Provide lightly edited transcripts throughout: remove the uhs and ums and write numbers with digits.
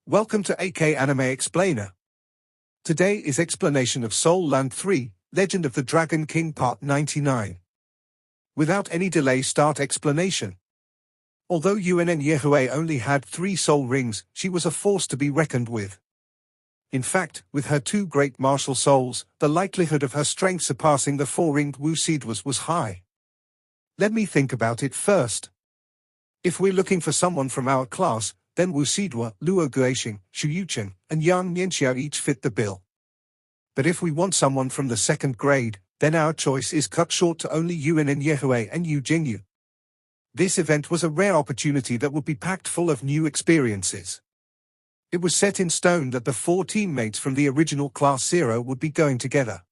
Welcome to AK Anime Explainer. Today is explanation of Soul Land 3, Legend of the Dragon King Part 99. Without any delay, start explanation. Although Yuanen Yehui only had 3 soul rings, she was a force to be reckoned with. In fact, with her 2 great martial souls, the likelihood of her strength surpassing the 4-ringed Wusidwas was high. Let me think about it first. If we're looking for someone from our class, then Wusidwa, Luo Guixing, Shuyuchen, and Yang Nianxiao each fit the bill. But if we want someone from the 2nd grade, then our choice is cut short to only Yuanen Yehui and Yu Jingyu. This event was a rare opportunity that would be packed full of new experiences. It was set in stone that the 4 teammates from the original Class 0 would be going together.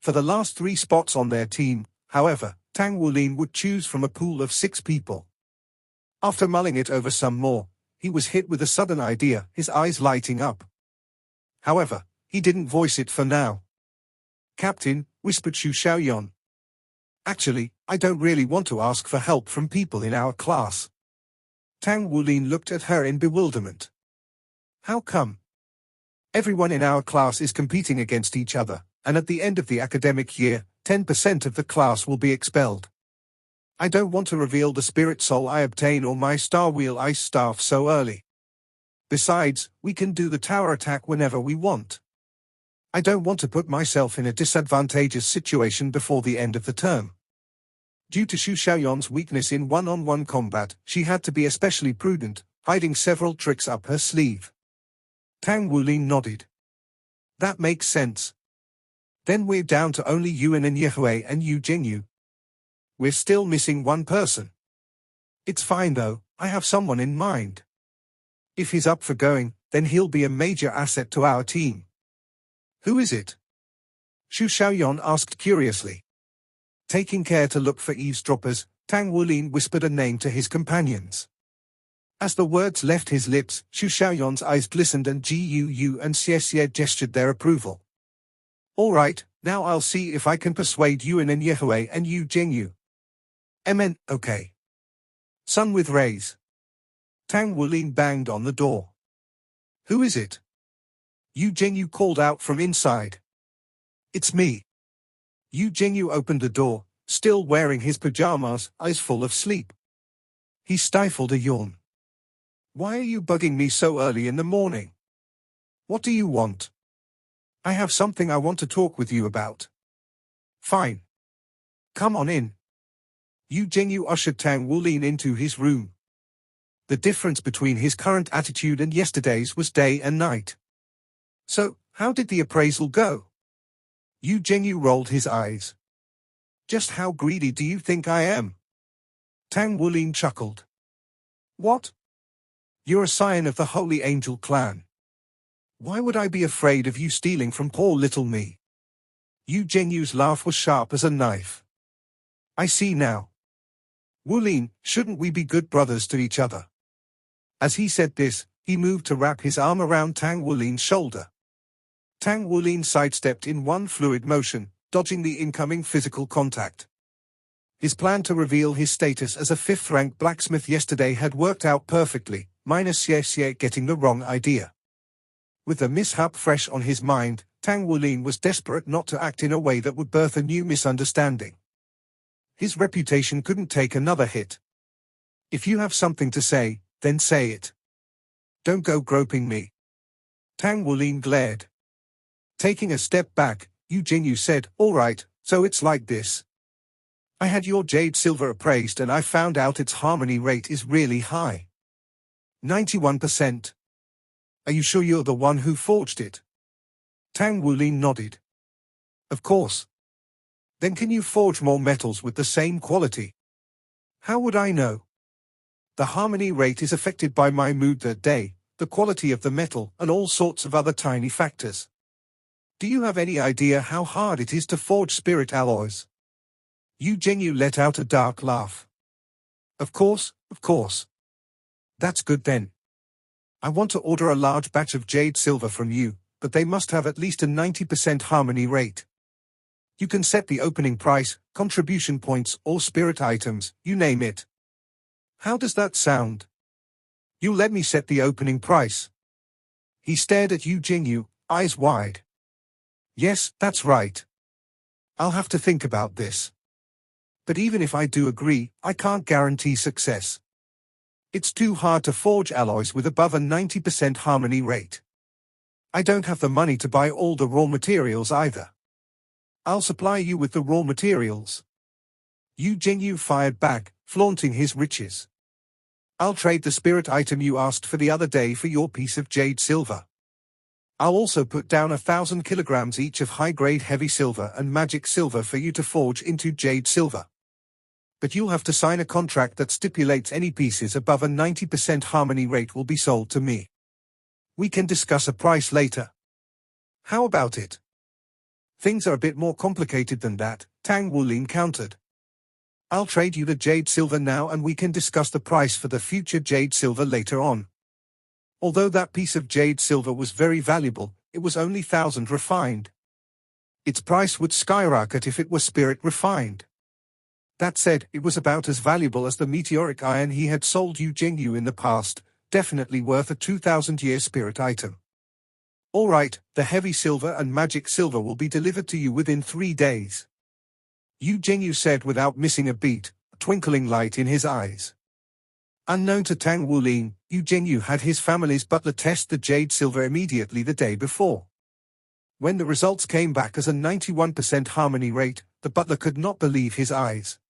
For the last 3 spots on their team, however, Tang Wulin would choose from a pool of 6 people. After mulling it over some more, he was hit with a sudden idea, his eyes lighting up. However, he didn't voice it for now. "Captain," whispered Xu Xiaoyan. "Actually, I don't really want to ask for help from people in our class." Tang Wulin looked at her in bewilderment. "How come? Everyone in our class is competing against each other, and at the end of the academic year, 10% of the class will be expelled. I don't want to reveal the spirit soul I obtain or my Star Wheel Ice Staff so early. Besides, we can do the tower attack whenever we want. I don't want to put myself in a disadvantageous situation before the end of the term." Due to Xu Xiaoyan's weakness in one-on-one combat, she had to be especially prudent, hiding several tricks up her sleeve. Tang Wulin nodded. "That makes sense. Then we're down to only Yuanen Yehui and Yu Jingyu. We're still missing 1 person. It's fine though, I have someone in mind. If he's up for going, then he'll be a major asset to our team." "Who is it?" Xu Xiaoyan asked curiously. Taking care to look for eavesdroppers, Tang Wulin whispered a name to his companions. As the words left his lips, Xu Xiaoyan's eyes glistened and Gu and Xie gestured their approval. "All right, now I'll see if I can persuade Yuanen Yehui and Yu Jingyu." Okay. "Sun with rays." Tang Wulin banged on the door. "Who is it?" Yu Jingyu called out from inside. "It's me." Yu Jingyu opened the door, still wearing his pajamas, eyes full of sleep. He stifled a yawn. "Why are you bugging me so early in the morning? What do you want?" "I have something I want to talk with you about." "Fine. Come on in." Yu Jingyu ushered Tang Wulin into his room. The difference between his current attitude and yesterday's was day and night. "So, how did the appraisal go?" Yu Jingyu rolled his eyes. "Just how greedy do you think I am?" Tang Wulin chuckled. "What? You're a scion of the Holy Angel clan. Why would I be afraid of you stealing from poor little me?" Yu Jingyu's laugh was sharp as a knife. "I see now. Wulin, shouldn't we be good brothers to each other?" As he said this, he moved to wrap his arm around Tang Wulin's shoulder. Tang Wulin sidestepped in one fluid motion, dodging the incoming physical contact. His plan to reveal his status as a 5th-rank blacksmith yesterday had worked out perfectly, minus Xie getting the wrong idea. With the mishap fresh on his mind, Tang Wulin was desperate not to act in a way that would birth a new misunderstanding. His reputation couldn't take another hit. "If you have something to say, then say it. Don't go groping me." Tang Wulin glared. Taking a step back, Yu Jingyu said, "All right, so it's like this. I had your jade silver appraised and I found out its harmony rate is really high. 91%. Are you sure you're the one who forged it?" Tang Wulin nodded. "Of course. Then can you forge more metals with the same quality?" "How would I know? The harmony rate is affected by my mood that day, the quality of the metal, and all sorts of other tiny factors. Do you have any idea how hard it is to forge spirit alloys?" Yu Jingyu let out a dark laugh. Of course. That's good then. I want to order a large batch of jade silver from you, but they must have at least a 90% harmony rate. You can set the opening price, contribution points, or spirit items, you name it. How does that sound? You'll let me set the opening price. He stared at Yu Jingyu, eyes wide. Yes, that's right. I'll have to think about this. But even if I do agree, I can't guarantee success. It's too hard to forge alloys with above a 90% harmony rate. I don't have the money to buy all the raw materials either. I'll supply you with the raw materials. Yu Jingyu fired back, flaunting his riches. I'll trade the spirit item you asked for the other day for your piece of jade silver. I'll also put down 1,000 kilograms each of high-grade heavy silver and magic silver for you to forge into jade silver. But you'll have to sign a contract that stipulates any pieces above a 90% harmony rate will be sold to me. We can discuss a price later. How about it? Things are a bit more complicated than that, Tang Wulin countered. I'll trade you the jade silver now and we can discuss the price for the future jade silver later on. Although that piece of jade silver was very valuable, it was only 1,000 refined. Its price would skyrocket if it were spirit refined. That said, it was about as valuable as the meteoric iron he had sold Yu Jingyu in the past, definitely worth a 2,000-year spirit item. All right, the heavy silver and magic silver will be delivered to you within 3 days. Yu Jingyu said without missing a beat, a twinkling light in his eyes. Unknown to Tang Wulin, Yu Jingyu had his family's butler test the jade silver immediately the day before. When the results came back as a 91% harmony rate, the butler could not believe his eyes.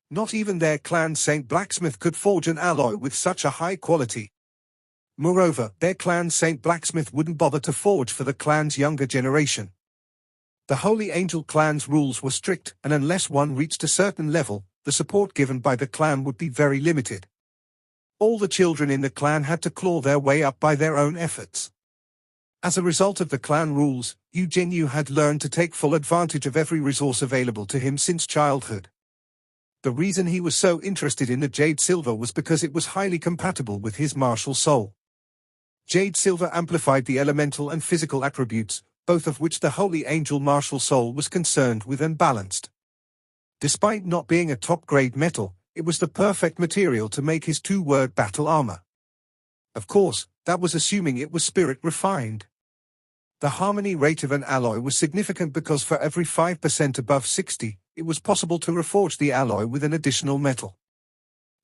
Not even their clan's Saint Blacksmith could forge an alloy with such a high quality. Moreover, their clan's Saint Blacksmith wouldn't bother to forge for the clan's younger generation. The Holy Angel clan's rules were strict, and unless one reached a certain level, the support given by the clan would be very limited. All the children in the clan had to claw their way up by their own efforts. As a result of the clan rules, Yu Jingyu had learned to take full advantage of every resource available to him since childhood. The reason he was so interested in the jade silver was because it was highly compatible with his martial soul. Jade silver amplified the elemental and physical attributes, both of which the Holy Angel martial soul was concerned with and balanced. Despite not being a top-grade metal, it was the perfect material to make his two-word battle armor. Of course, that was assuming it was spirit refined. The harmony rate of an alloy was significant because for every 5% above 60, it was possible to reforge the alloy with an additional metal.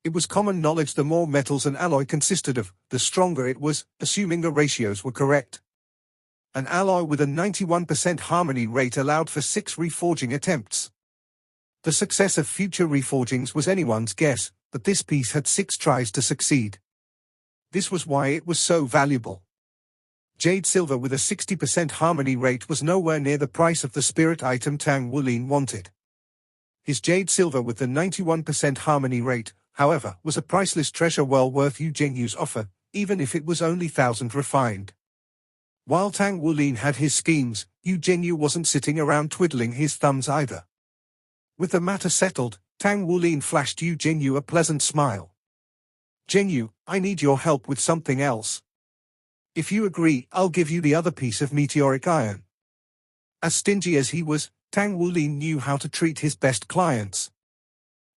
It was common knowledge the more metals an alloy consisted of, the stronger it was, assuming the ratios were correct. An alloy with a 91% harmony rate allowed for 6 reforging attempts. The success of future reforgings was anyone's guess, but this piece had 6 tries to succeed. This was why it was so valuable. Jade silver with a 60% harmony rate was nowhere near the price of the spirit item Tang Wulin wanted. His jade silver with the 91% harmony rate, however, was a priceless treasure well worth Yu Jingyu's offer, even if it was only 1,000 refined. While Tang Wulin had his schemes, Yu Jingyu wasn't sitting around twiddling his thumbs either. With the matter settled, Tang Wulin flashed Yu Jingyu a pleasant smile. Jingyu, I need your help with something else. If you agree, I'll give you the other piece of meteoric iron. As stingy as he was, Tang Wulin knew how to treat his best clients.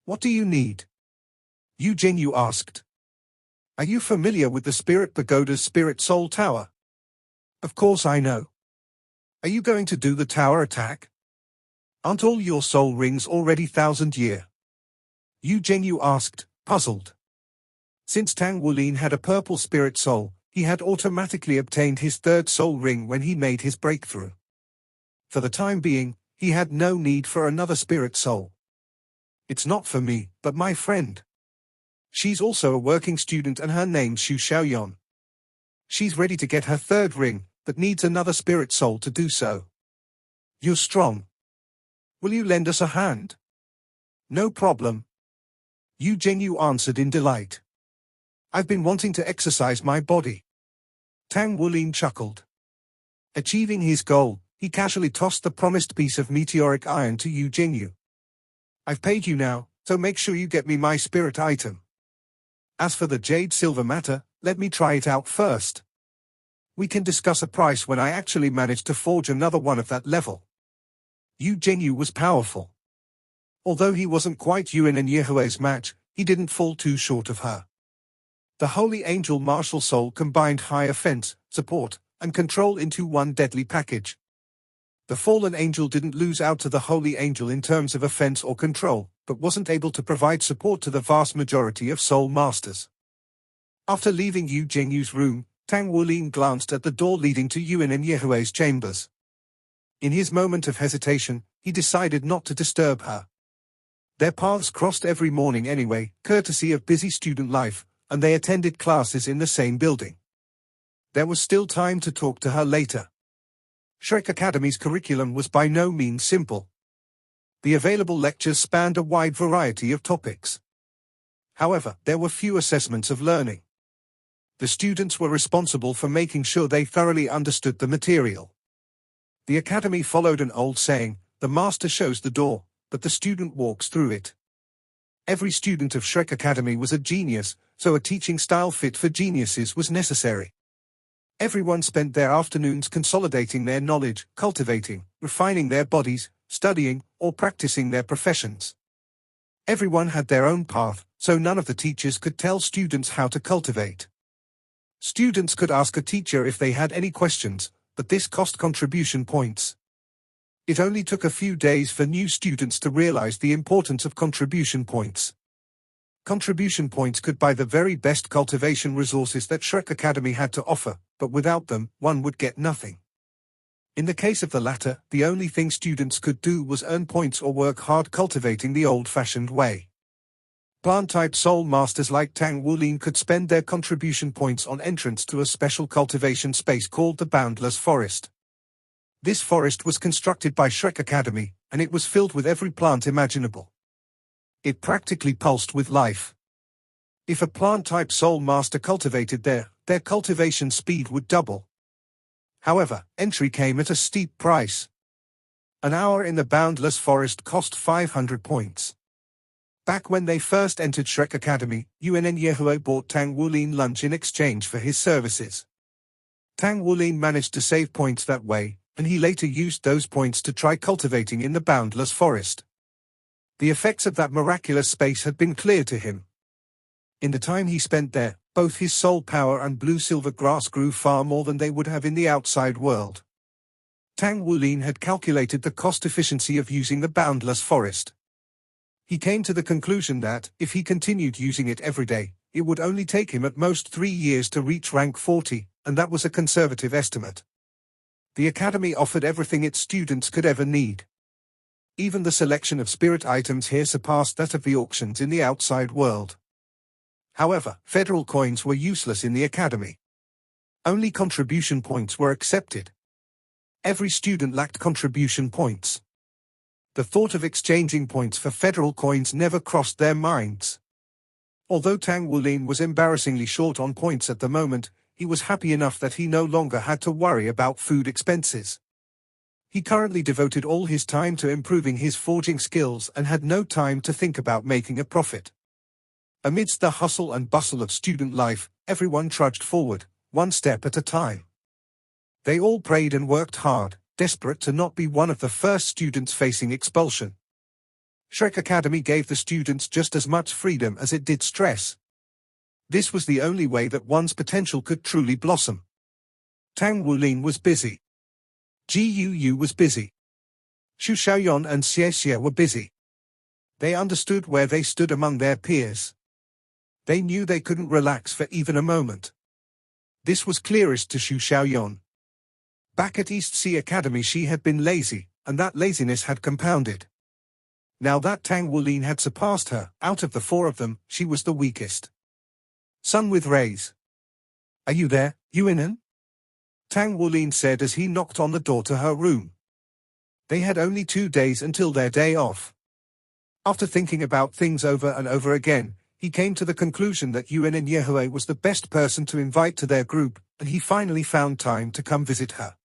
What do you need? Yu Jingyu asked. Are you familiar with the Spirit Pagoda's Spirit Soul Tower? Of course I know. Are you going to do the tower attack? Aren't all your soul rings already 1,000-year? Yu Jingyu asked, puzzled. Since Tang Wulin had a purple spirit soul, he had automatically obtained his 3rd soul ring when he made his breakthrough. For the time being, he had no need for another spirit soul. It's not for me, but my friend. She's also a working student and her name's Xu Xiaoyan. She's ready to get her 3rd ring, but needs another spirit soul to do so. You're strong. Will you lend us a hand? No problem. Yu Jingyu answered in delight. I've been wanting to exercise my body. Tang Wulin chuckled. Achieving his goal, he casually tossed the promised piece of meteoric iron to Yu Jingyu. I've paid you now, so make sure you get me my spirit item. As for the jade silver matter, let me try it out first. We can discuss a price when I actually manage to forge another one of that level. Yu Jingyu was powerful. Although he wasn't quite Yuanen Yehui's match, he didn't fall too short of her. The holy angel martial soul combined high offense, support, and control into one deadly package. The fallen angel didn't lose out to the holy angel in terms of offense or control, but wasn't able to provide support to the vast majority of soul masters. After leaving Yu Jingyu's room, Tang Wulin glanced at the door leading to Yuanen Yehui's chambers. In his moment of hesitation, he decided not to disturb her. Their paths crossed every morning anyway, courtesy of busy student life, and they attended classes in the same building. There was still time to talk to her later. Shrek Academy's curriculum was by no means simple. The available lectures spanned a wide variety of topics. However, there were few assessments of learning. The students were responsible for making sure they thoroughly understood the material. The academy followed an old saying, the master shows the door, but the student walks through it. Every student of Shrek Academy was a genius, so a teaching style fit for geniuses was necessary. Everyone spent their afternoons consolidating their knowledge, cultivating, refining their bodies, studying, or practicing their professions. Everyone had their own path, so none of the teachers could tell students how to cultivate. Students could ask a teacher if they had any questions, but this cost contribution points. It only took a few days for new students to realize the importance of contribution points. Contribution points could buy the very best cultivation resources that Shrek Academy had to offer, but without them, one would get nothing. In the case of the latter, the only thing students could do was earn points or work hard cultivating the old-fashioned way. Plant-type soul masters like Tang Wulin could spend their contribution points on entrance to a special cultivation space called the Boundless Forest. This forest was constructed by Shrek Academy, and it was filled with every plant imaginable. It practically pulsed with life. If a plant-type soul master cultivated there, their cultivation speed would double. However, entry came at a steep price. An hour in the Boundless Forest cost 500 points. Back when they first entered Shrek Academy, Yuanen Yehui bought Tang Wulin lunch in exchange for his services. Tang Wulin managed to save points that way, and he later used those points to try cultivating in the Boundless Forest. The effects of that miraculous space had been clear to him. In the time he spent there, both his soul power and blue-silver grass grew far more than they would have in the outside world. Tang Wulin had calculated the cost efficiency of using the Boundless Forest. He came to the conclusion that, if he continued using it every day, it would only take him at most 3 years to reach rank 40, and that was a conservative estimate. The academy offered everything its students could ever need. Even the selection of spirit items here surpassed that of the auctions in the outside world. However, federal coins were useless in the academy. Only contribution points were accepted. Every student lacked contribution points. The thought of exchanging points for federal coins never crossed their minds. Although Tang Wulin was embarrassingly short on points at the moment, he was happy enough that he no longer had to worry about food expenses. He currently devoted all his time to improving his forging skills and had no time to think about making a profit. Amidst the hustle and bustle of student life, everyone trudged forward, one step at a time. They all prayed and worked hard, desperate to not be one of the first students facing expulsion. Shrek Academy gave the students just as much freedom as it did stress. This was the only way that one's potential could truly blossom. Tang Wulin was busy. Gu was busy. Xu Xiaoyan and Xie Xie were busy. They understood where they stood among their peers. They knew they couldn't relax for even a moment. This was clearest to Xu Xiaoyan. Back at East Sea Academy she had been lazy, and that laziness had compounded. Now that Tang Wulin had surpassed her, out of the 4 of them, she was the weakest. Sun with rays. Are you there, Yuanen? Tang Wulin said as he knocked on the door to her room. They had only 2 days until their day off. After thinking about things over and over again, he came to the conclusion that Yuanen Yehui was the best person to invite to their group, and he finally found time to come visit her.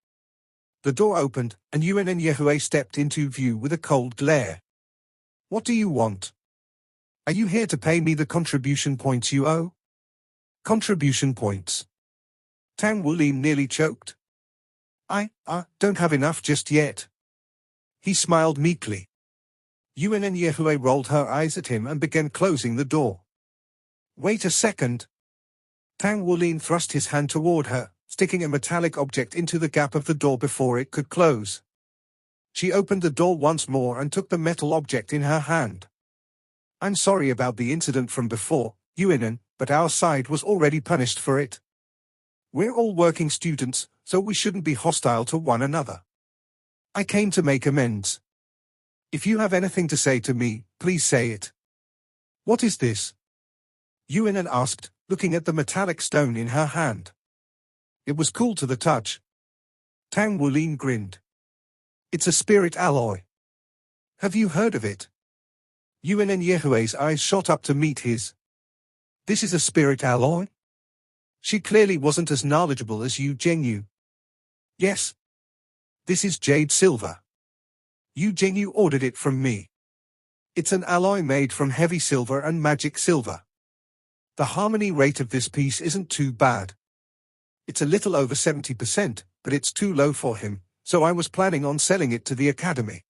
The door opened, and Yuanen Yehui stepped into view with a cold glare. What do you want? Are you here to pay me the contribution points you owe? Contribution points. Tang Wulin nearly choked. I don't have enough just yet. He smiled meekly. Yuanen Yehui rolled her eyes at him and began closing the door. Wait a second. Tang Wulin thrust his hand toward her, sticking a metallic object into the gap of the door before it could close. She opened the door once more and took the metal object in her hand. I'm sorry about the incident from before, Yuanen, but our side was already punished for it. We're all working students, so we shouldn't be hostile to one another. I came to make amends. If you have anything to say to me, please say it. What is this? Yuanen asked, looking at the metallic stone in her hand. It was cool to the touch. Tang Wulin grinned. It's a spirit alloy. Have you heard of it? Yuanen Yehui's eyes shot up to meet his. This is a spirit alloy? She clearly wasn't as knowledgeable as Yu Zhengyu. Yes. This is jade silver. Yu Zhengyu ordered it from me. It's an alloy made from heavy silver and magic silver. The harmony rate of this piece isn't too bad. It's a little over 70%, but it's too low for him, so I was planning on selling it to the academy.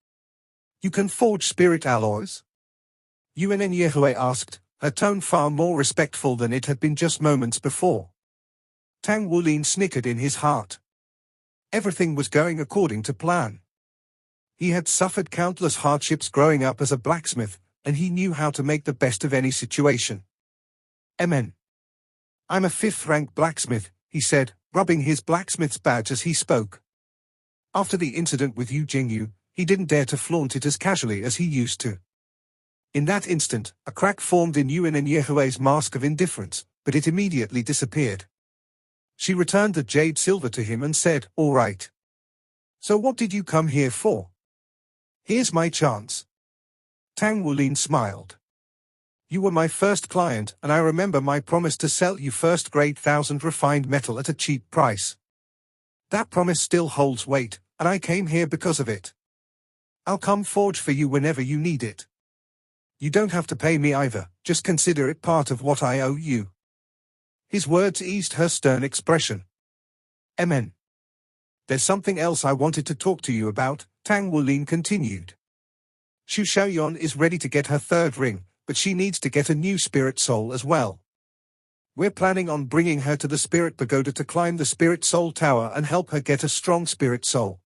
You can forge spirit alloys? Yuanen Yehui asked, her tone far more respectful than it had been just moments before. Tang Wulin snickered in his heart. Everything was going according to plan. He had suffered countless hardships growing up as a blacksmith, and he knew how to make the best of any situation. Amen. I'm a 5th-rank blacksmith, he said, rubbing his blacksmith's badge as he spoke. After the incident with Yu Jingyu, he didn't dare to flaunt it as casually as he used to. In that instant, a crack formed in Yuanen Yehui's mask of indifference, but it immediately disappeared. She returned the jade silver to him and said, "All right. So what did you come here for?" "Here's my chance." Tang Wulin smiled. "You were my first client, and I remember my promise to sell you first-grade 1000 refined metal at a cheap price. That promise still holds weight, and I came here because of it. I'll come forge for you whenever you need it. You don't have to pay me either, just consider it part of what I owe you." His words eased her stern expression. "Amen. There's something else I wanted to talk to you about," Tang Wulin continued. "Xu Xiaoyuan is ready to get her 3rd ring, but she needs to get a new spirit soul as well. We're planning on bringing her to the Spirit Pagoda to climb the Spirit Soul Tower and help her get a strong spirit soul.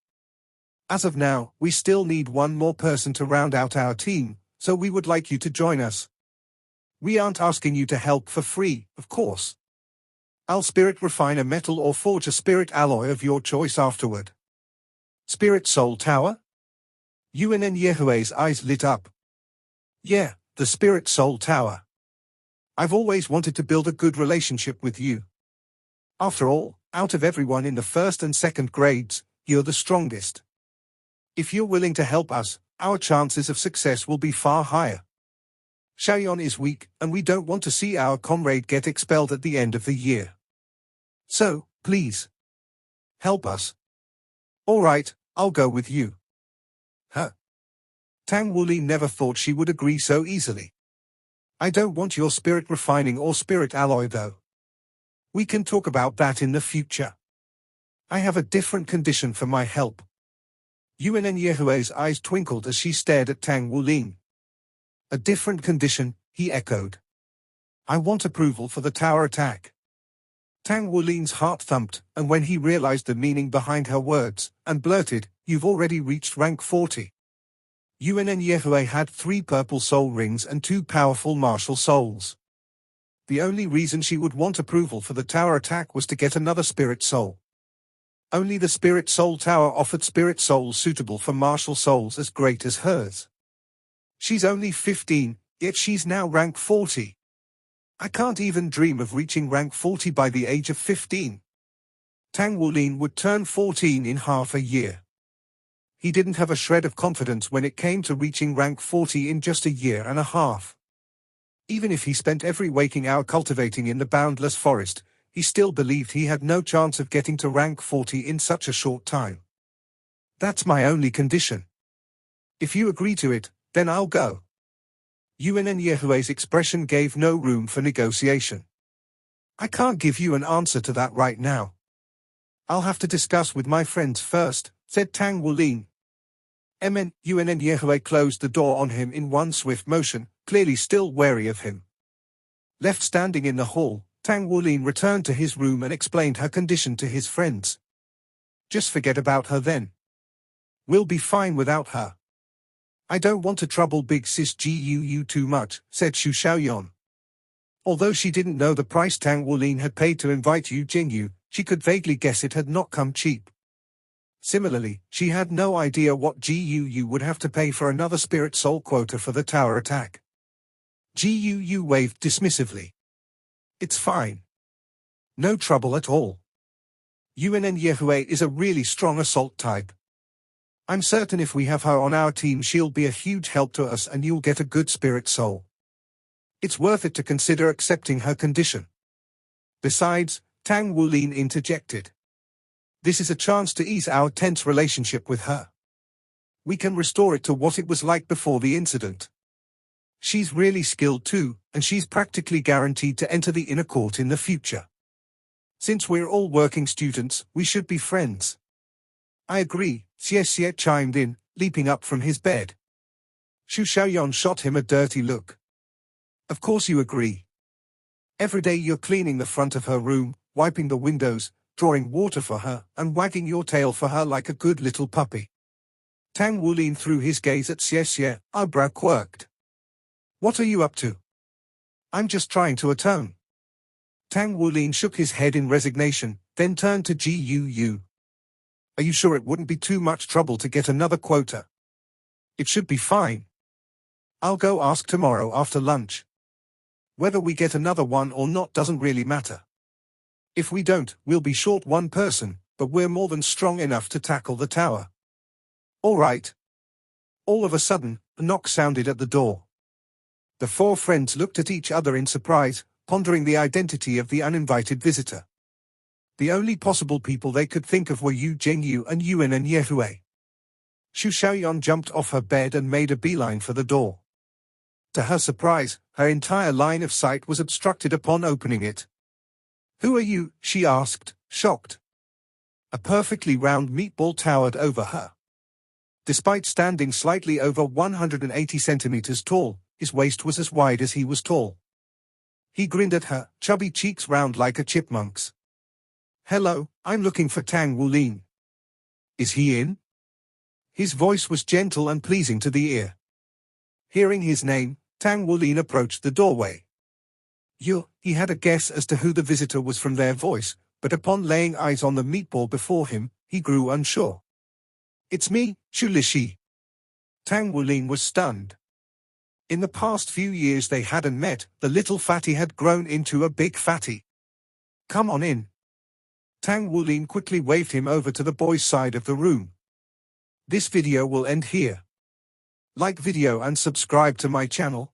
As of now, we still need one more person to round out our team, so we would like you to join us. We aren't asking you to help for free, of course. I'll spirit refine a metal or forge a spirit alloy of your choice afterward." Spirit Soul Tower? Yuanen Yehui's eyes lit up. "Yeah, the Spirit Soul Tower. I've always wanted to build a good relationship with you. After all, out of everyone in the 1st and 2nd grades, you're the strongest. If you're willing to help us, our chances of success will be far higher. Xiaoyuan is weak, and we don't want to see our comrade get expelled at the end of the year. So, please, help us." "All right, I'll go with you." Huh? Tang Wulin never thought she would agree so easily. "I don't want your spirit refining or spirit alloy though. We can talk about that in the future. I have a different condition for my help." Yuanen Yehui's eyes twinkled as she stared at Tang Wulin. "A different condition," he echoed. "I want approval for the tower attack." Tang Wulin's heart thumped, and when he realized the meaning behind her words, and blurted, "You've already reached rank 40. Yuanen Yehui had 3 purple soul rings and 2 powerful martial souls. The only reason she would want approval for the tower attack was to get another spirit soul. Only the Spirit Soul Tower offered spirit souls suitable for martial souls as great as hers. She's only 15, yet she's now rank 40. I can't even dream of reaching rank 40 by the age of 15. Tang Wulin would turn 14 in half a year. He didn't have a shred of confidence when it came to reaching rank 40 in just a year and a half. Even if he spent every waking hour cultivating in the boundless forest, he still believed he had no chance of getting to rank 40 in such a short time. "That's my only condition. If you agree to it, then I'll go." Yuanen Yehui's expression gave no room for negotiation. "I can't give you an answer to that right now. I'll have to discuss with my friends first," said Tang Wulin. Yuanen Yehui closed the door on him in one swift motion, clearly still wary of him. Left standing in the hall, Tang Wulin returned to his room and explained her condition to his friends. Just forget about her then. We'll be fine without her. I don't want to trouble big sis Guu too much, said Xu Xiaoyan. Although she didn't know the price Tang Wulin had paid to invite Yu Jingyu, she could vaguely guess it had not come cheap. Similarly, she had no idea what Guu would have to pay for another spirit soul quota for the tower attack. Guu waved dismissively. It's fine. No trouble at all. Yuanen Yehui is a really strong assault type. I'm certain if we have her on our team she'll be a huge help to us and you'll get a good spirit soul. It's worth it to consider accepting her condition. Besides, Tang Wulin interjected. This is a chance to ease our tense relationship with her. We can restore it to what it was like before the incident. She's really skilled too, and she's practically guaranteed to enter the inner court in the future. Since we're all working students, we should be friends. I agree, Xie Xie chimed in, leaping up from his bed. Xu Xiaoyan shot him a dirty look. Of course you agree. Every day you're cleaning the front of her room, wiping the windows, drawing water for her, and wagging your tail for her like a good little puppy. Tang Wulin threw his gaze at Xie Xie, eyebrow quirked. What are you up to? I'm just trying to atone. Tang Wulin shook his head in resignation, then turned to Guu. Are you sure it wouldn't be too much trouble to get another quota? It should be fine. I'll go ask tomorrow after lunch. Whether we get another one or not doesn't really matter. If we don't, we'll be short one person, but we're more than strong enough to tackle the tower. All right. All of a sudden, a knock sounded at the door. The four friends looked at each other in surprise, pondering the identity of the uninvited visitor. The only possible people they could think of were Yu Jingyu and Yuanen Yehui. Xu Xiaoyan jumped off her bed and made a beeline for the door. To her surprise, her entire line of sight was obstructed upon opening it. Who are you? She asked, shocked. A perfectly round meatball towered over her. Despite standing slightly over 180 centimeters tall, his waist was as wide as he was tall. He grinned at her, chubby cheeks round like a chipmunk's. Hello, I'm looking for Tang Wulin. Is he in? His voice was gentle and pleasing to the ear. Hearing his name, Tang Wulin approached the doorway. He had a guess as to who the visitor was from their voice, but upon laying eyes on the meatball before him, he grew unsure. It's me, Xu Lixi. Tang Wulin was stunned. In the past few years they hadn't met, the little fatty had grown into a big fatty. Come on in. Tang Wulin quickly waved him over to the boys' side of the room. This video will end here. Like video and subscribe to my channel.